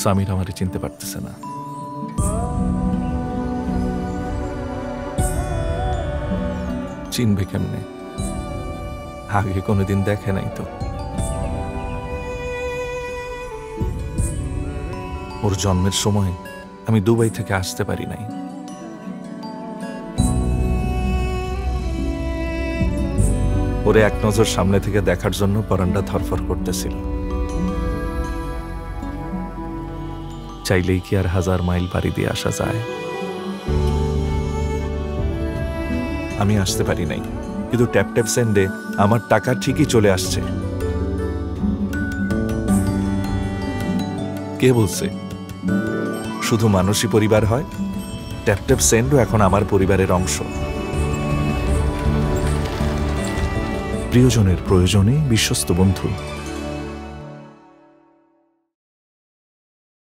সামির আমারে চিনতে পারতেছে না। চিনবে কেমনে? আগে কোনোদিন দেখে নাই তো। ওর জন্মের সময় আমি দুবাই থেকে আসতে পারি নাই। ওরে এক নজর সামনে থেকে দেখার জন্য পরানটা ধরফর করতেছিল। চাইলেই কি আর 1000 মাইল পাড়ি দিয়ে আসা যায়? আমি আসতে পারি নাই, কিন্তু ট্যাপ ট্যাপ সেন্ডে আমার টাকা ঠিকই চলে আসছে। কে বলছে শুধু মানুষই পরিবার হয়? ট্যাপ ট্যাপ সেন্ডও এখন আমার পরিবারের অংশ। প্রিয়জনের প্রয়োজনে বিশ্বস্ত বন্ধু।